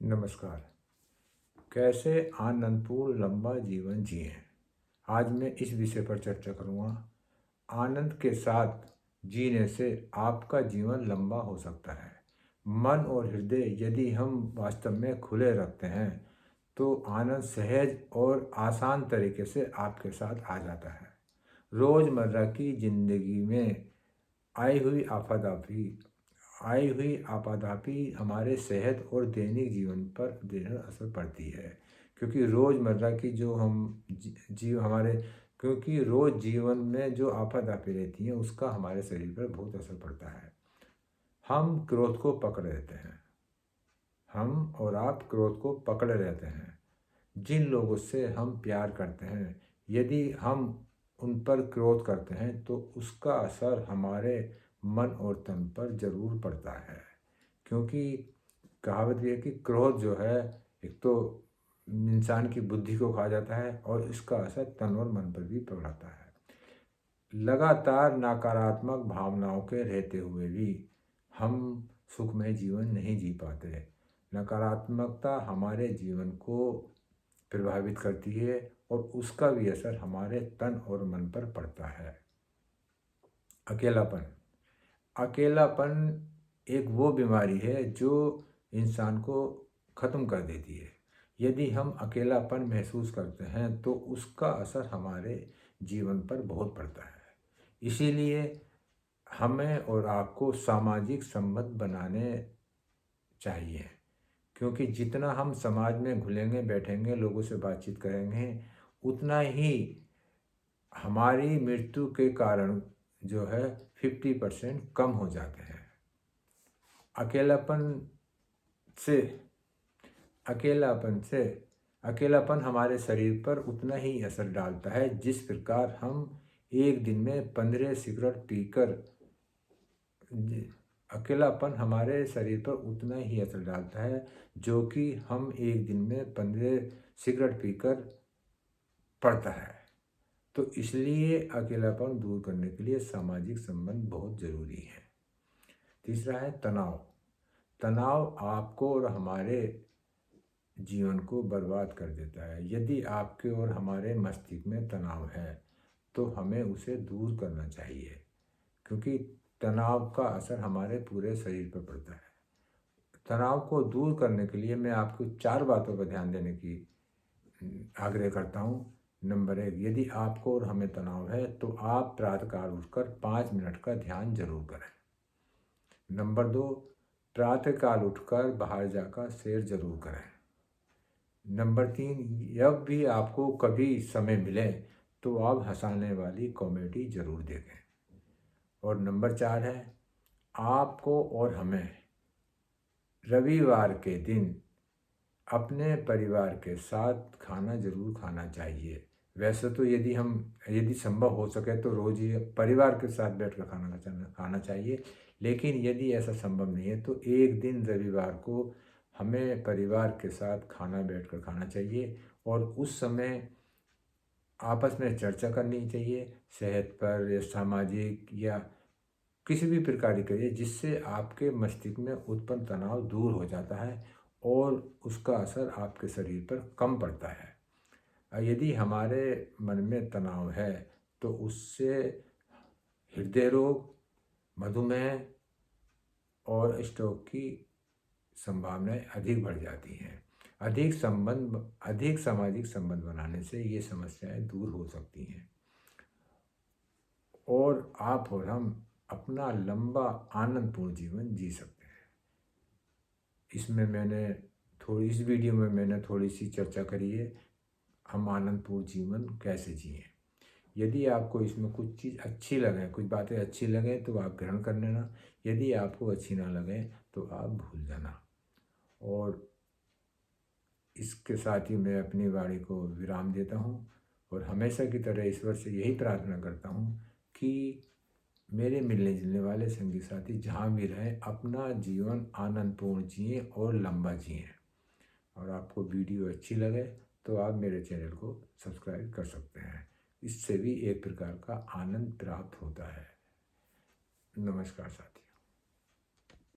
नमस्कार। कैसे आनंदपूर्ण लंबा जीवन जिएं? आज मैं इस विषय पर चर्चा करूँगा। आनंद के साथ जीने से आपका जीवन लंबा हो सकता है। मन और हृदय यदि हम वास्तव में खुले रखते हैं तो आनंद सहज और आसान तरीके से आपके साथ आ जाता है। रोज़मर्रा की ज़िंदगी में आई हुई आपाधापी आई हुई आपाधापी हमारे सेहत और दैनिक जीवन पर गहरा असर पड़ती है, क्योंकि रोज़मर्रा की जो हम जीव हमारे क्योंकि रोज़ जीवन में जो आपाधापी रहती हैं उसका हमारे शरीर पर बहुत असर पड़ता है। हम क्रोध को पकड़े रहते हैं। हम और आप क्रोध को पकड़े रहते हैं। जिन लोगों से हम प्यार करते हैं, यदि हम उन पर क्रोध करते हैं तो उसका असर हमारे मन और तन पर ज़रूर पड़ता है। क्योंकि कहावत ये है कि क्रोध जो है, एक तो इंसान की बुद्धि को खा जाता है और इसका असर तन और मन पर भी पड़ता है। लगातार नकारात्मक भावनाओं के रहते हुए भी हम सुखमय जीवन नहीं जी पाते। नकारात्मकता हमारे जीवन को प्रभावित करती है और उसका भी असर हमारे तन और मन पर पड़ता है। अकेलापन अकेलापन एक वो बीमारी है जो इंसान को ख़त्म कर देती है। यदि हम अकेलापन महसूस करते हैं तो उसका असर हमारे जीवन पर बहुत पड़ता है। इसीलिए हमें और आपको सामाजिक संबंध बनाने चाहिए, क्योंकि जितना हम समाज में घुलेंगे बैठेंगे लोगों से बातचीत करेंगे उतना ही हमारी मृत्यु के कारण जो है 50% कम हो जाते हैं। अकेलापन से अकेलापन से अकेलापन हमारे शरीर पर उतना ही असर डालता है जिस प्रकार हम एक दिन में 15 सिगरेट पीकर अकेलापन हमारे शरीर पर उतना ही असर डालता है जो कि हम एक दिन में 15 सिगरेट पीकर पड़ता है। तो इसलिए अकेलापन दूर करने के लिए सामाजिक संबंध बहुत ज़रूरी है। तीसरा है तनाव। तनाव आपको और हमारे जीवन को बर्बाद कर देता है। यदि आपके और हमारे मस्तिष्क में तनाव है तो हमें उसे दूर करना चाहिए, क्योंकि तनाव का असर हमारे पूरे शरीर पर पड़ता है। तनाव को दूर करने के लिए मैं आपको 4 बातों पर ध्यान देने की आग्रह करता हूँ। नंबर 1, यदि आपको और हमें तनाव है तो आप प्रातःकाल उठकर 5 मिनट का ध्यान जरूर करें। नंबर 2, प्रातःकाल उठकर बाहर जाकर सैर जरूर करें। नंबर 3, जब भी आपको कभी समय मिले तो आप हंसाने वाली कॉमेडी जरूर देखें। और नंबर 4 है, आपको और हमें रविवार के दिन अपने परिवार के साथ खाना जरूर खाना चाहिए। वैसे तो यदि संभव हो सके तो रोज़ ही परिवार के साथ बैठकर खाना चाहिए, लेकिन यदि ऐसा संभव नहीं है तो एक दिन रविवार को हमें परिवार के साथ खाना बैठकर खाना चाहिए और उस समय आपस में चर्चा करनी चाहिए सेहत पर या सामाजिक या किसी भी प्रकार की, जिससे आपके मस्तिष्क में उत्पन्न तनाव दूर हो जाता है और उसका असर आपके शरीर पर कम पड़ता है। यदि हमारे मन में तनाव है तो उससे हृदय रोग, मधुमेह और स्ट्रोक की संभावनाएं अधिक बढ़ जाती हैं। अधिक सामाजिक संबंध बनाने से ये समस्याएं दूर हो सकती हैं और आप और हम अपना लंबा आनंदपूर्ण जीवन जी सकते हैं। इस वीडियो में मैंने थोड़ी सी चर्चा करी है हम आनंदपूर्ण जीवन कैसे जिएं। यदि आपको इसमें कुछ चीज़ अच्छी लगे, कुछ बातें अच्छी लगें तो आप ग्रहण कर लेना। यदि आपको अच्छी ना लगे तो आप भूल जाना। और इसके साथ ही मैं अपनी वाणी को विराम देता हूँ और हमेशा की तरह ईश्वर से यही प्रार्थना करता हूँ कि मेरे मिलने जुलने वाले संगी साथी जहाँ भी रहें अपना जीवन आनंदपूर्ण जिएं और लंबा जिएं। और आपको वीडियो अच्छी लगे तो आप मेरे चैनल को सब्सक्राइब कर सकते हैं। इससे भी एक प्रकार का आनंद प्राप्त होता है। नमस्कार साथी।